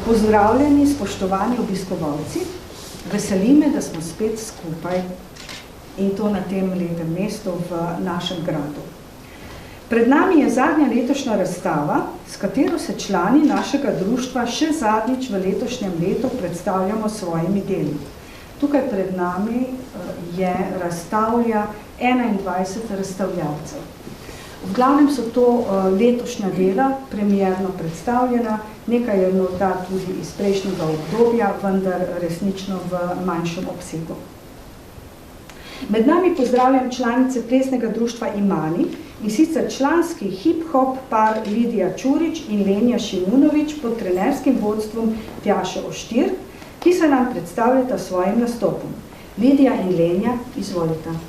Pozdravljeni, spoštovani obiskovalci. Veseli me, da smo spet skupaj in to na tem lepem mestu v našem gradu. Pred nami je zadnja letošnja razstava, s katero se člani našega društva še zadnjič v letošnjem letu predstavljamo s svojimi deli. Tukaj pred nami je razstavlja 21 razstavljavcev. V glavnem so to letošnja dela, premierno predstavljena, nekaj je morda tudi iz prejšnjega obdobja, vendar resnično v manjšem obsegu. Med nami pozdravljam članice plesnega društva Imani, in sicer članski hip-hop par Lidija Čurič in Lenja Šimunovič pod trenerskim vodstvom Tjaše Oštir, ki se nam predstavljata svojim nastopom. Lidija in Lenja, izvolite.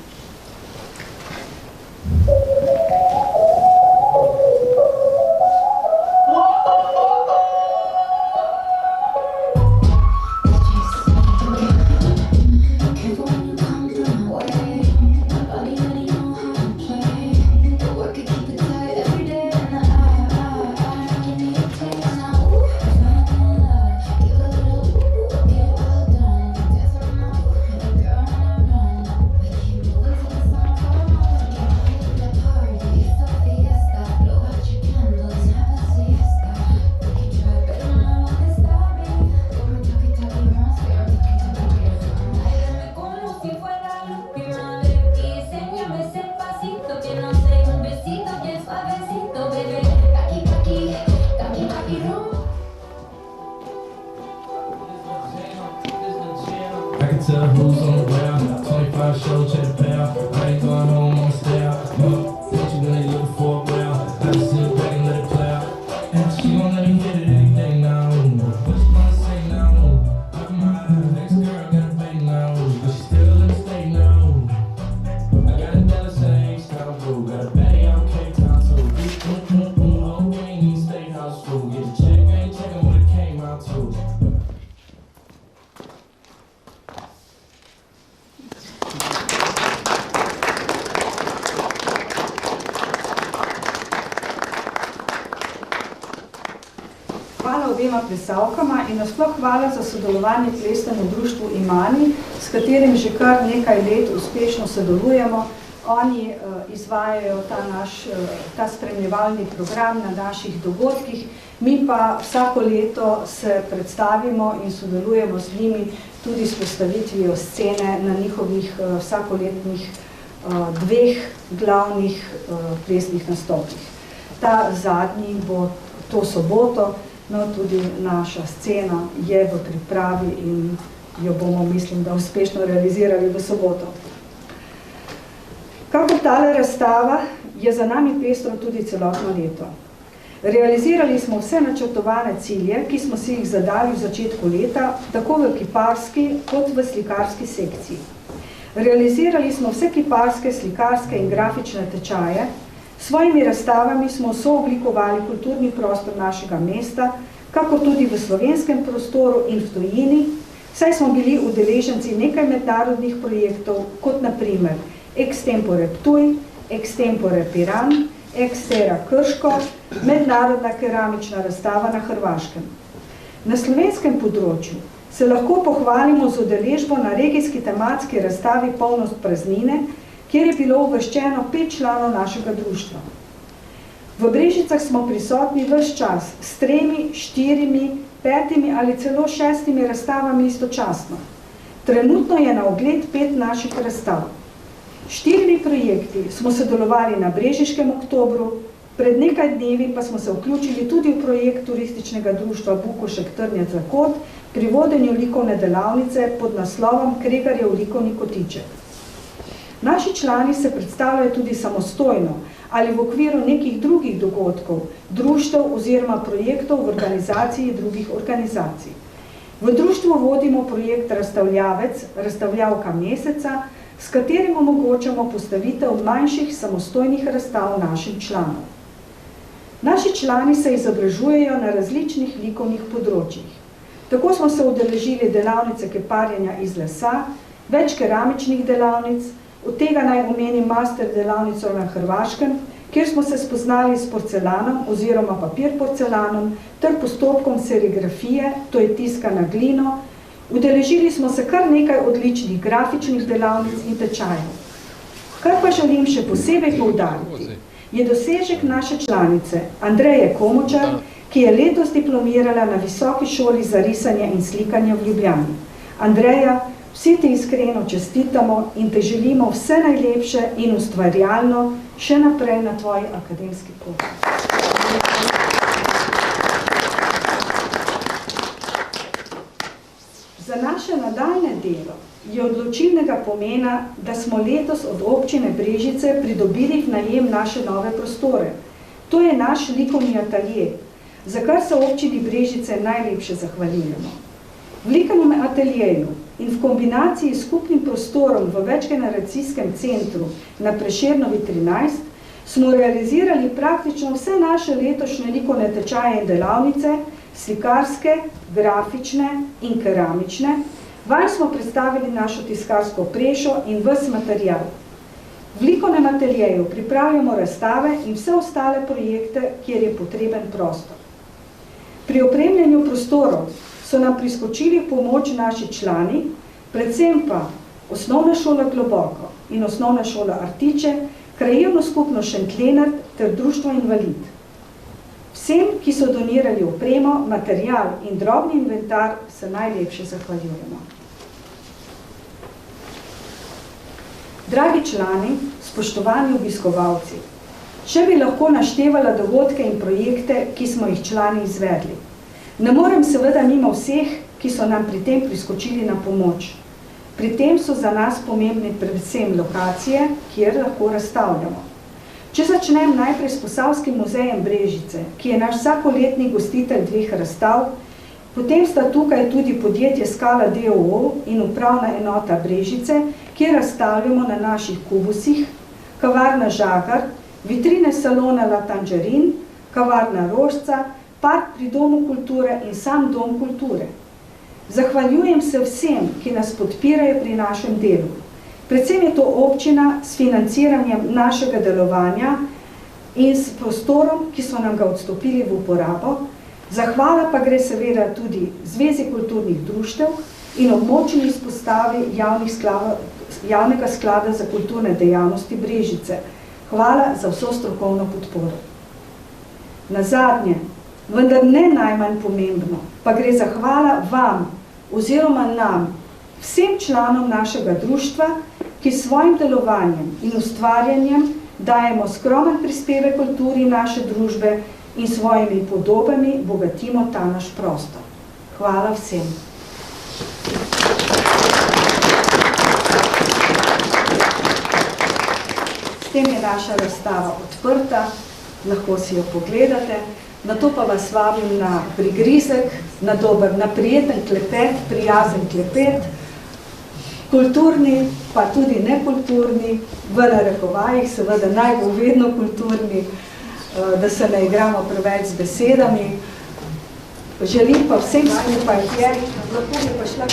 Plesalkama in nasploh hvala za sodelovanje plesnemu društvu Imani, s katerim že kar nekaj let uspešno sodelujemo. Oni izvajajo ta spremljevalni program na naših dogodkih, mi pa vsako leto se predstavimo in sodelujemo z njimi tudi s postavitvijo scene na njihovih vsakoletnih dveh glavnih plesnih nastopih. Ta zadnji bo to soboto. No, tudi naša scena je v pripravi in jo bomo, mislim, da uspešno realizirali v soboto. Kakor tale razstava je za nami pestro tudi celotno leto. Realizirali smo vse načrtovane cilje, ki smo si jih zadali v začetku leta, tako v kiparski kot v slikarski sekciji. Realizirali smo vse kiparske, slikarske in grafične tečaje. S svojimi razstavami smo sooblikovali kulturni prostor našega mesta, kako tudi v slovenskem prostoru in v tujini, saj smo bili udeleženci nekaj mednarodnih projektov, kot na primer Extempore Ptuj, Extempore Piran, Extera Krško, mednarodna keramična razstava na Hrvaškem. Na slovenskem področju se lahko pohvalimo z udeležbo na regijski tematski razstavi Polnost praznine, kjer je bilo uvrščeno 5 članov našega društva. V Brežicah smo prisotni ves čas s 3, 4, 5 ali celo 6 razstavami istočasno. Trenutno je na ogled 5 naših razstav. 4 projekti smo sodelovali na Brežiškem oktobru, pred nekaj dnevi pa smo se vključili tudi v projekt turističnega društva Bukošek Trnjac za Kot pri vodenju likovne delavnice pod naslovom Kregarjev likovni kotiček. Naši člani se predstavljajo tudi samostojno ali v okviru nekih drugih dogodkov, društev oziroma projektov v organizaciji drugih organizacij. V društvu vodimo projekt Razstavljavec, razstavljavka meseca, s katerim omogočamo postavitev manjših samostojnih razstav našim članom. Naši člani se izobražujejo na različnih likovnih področjih. Tako smo se udeležili delavnice keparjenja iz lesa, več keramičnih delavnic, od tega naj omenim master delavnico na Hrvaškem, kjer smo se spoznali s porcelanom oziroma papir porcelanom ter postopkom serigrafije, to je tiska na glino. Udeležili smo se kar nekaj odličnih grafičnih delavnic in tečajev. Kar pa želim še posebej poudariti, je dosežek naše članice Andreje Komočar, ki je letos diplomirala na Visoki šoli za risanje in slikanje v Ljubljani. Andreja, vsi ti iskreno čestitamo in te želimo vse najlepše in ustvarjalno še naprej na tvoji akademski poti. Za naše nadaljne delo je odločilnega pomena, da smo letos od občine Brežice pridobili v najem naše nove prostore. To je naš likovni atelje, za kar se občini Brežice najlepše zahvaljujemo. V likovnem ateljeju in v kombinaciji s skupnim prostorom v večgeneracijskem centru na Prešernovi 13 smo realizirali praktično vse naše letošnje likovne tečaje in delavnice, slikarske, grafične in keramične. Vanj smo predstavili našo tiskarsko prešo in ves material. V likovnem ateljeju pripravljamo razstave in vse ostale projekte, kjer je potreben prostor. Pri opremljanju prostorov so nam priskočili v pomoč naši člani, predvsem pa Osnovna šola Globoko in Osnovna šola Artiče, Krajevno skupnost Šentlenart ter Društvo Invalid. Vsem, ki so donirali opremo, material in drobni inventar, se najlepše zahvaljujemo. Dragi člani, spoštovani obiskovalci, še bi lahko naštevala dogodke in projekte, ki smo jih člani izvedli. Ne morem seveda mimo vseh, ki so nam pri tem priskočili na pomoč. Pri tem so za nas pomembni predvsem lokacije, kjer lahko razstavljamo. Če začnem najprej s Posavskim muzejem Brežice, ki je naš vsakoletni gostitelj 2 razstav, potem sta tukaj tudi podjetje Skala d.o.o. in upravna enota Brežice, kjer razstavljamo na naših kubusih, kavarna Žagar, vitrine salona La Tangerine, kavarna Rožca, park pri Domu kulture in sam Dom kulture. Zahvaljujem se vsem, ki nas podpirajo pri našem delu. Predvsem je to občina s financiranjem našega delovanja in s prostorom, ki so nam ga odstopili v uporabo. Zahvala pa gre seveda tudi Zvezi kulturnih društev in območni izpostavi javnega sklada za kulturne dejavnosti Brežice. Hvala za vso strokovno podporo. Nazadnje, vendar ne najmanj pomembno, pa gre zahvala vam oziroma nam, vsem članom našega društva, ki s svojim delovanjem in ustvarjanjem dajemo skromen prispevek kulturi naše družbe in svojimi podobami bogatimo ta naš prostor. Hvala vsem. S tem je naša razstava odprta, lahko si jo pogledate. Nato pa vas vabim na prigrizek, na dober, na prijeten klepet, prijazen klepet, kulturni, pa tudi nekulturni, v narekovajih, seveda naj bo vedno kulturni, da se ne igramo preveč z besedami. Želim pa vsem skupaj, lahko bi pa šla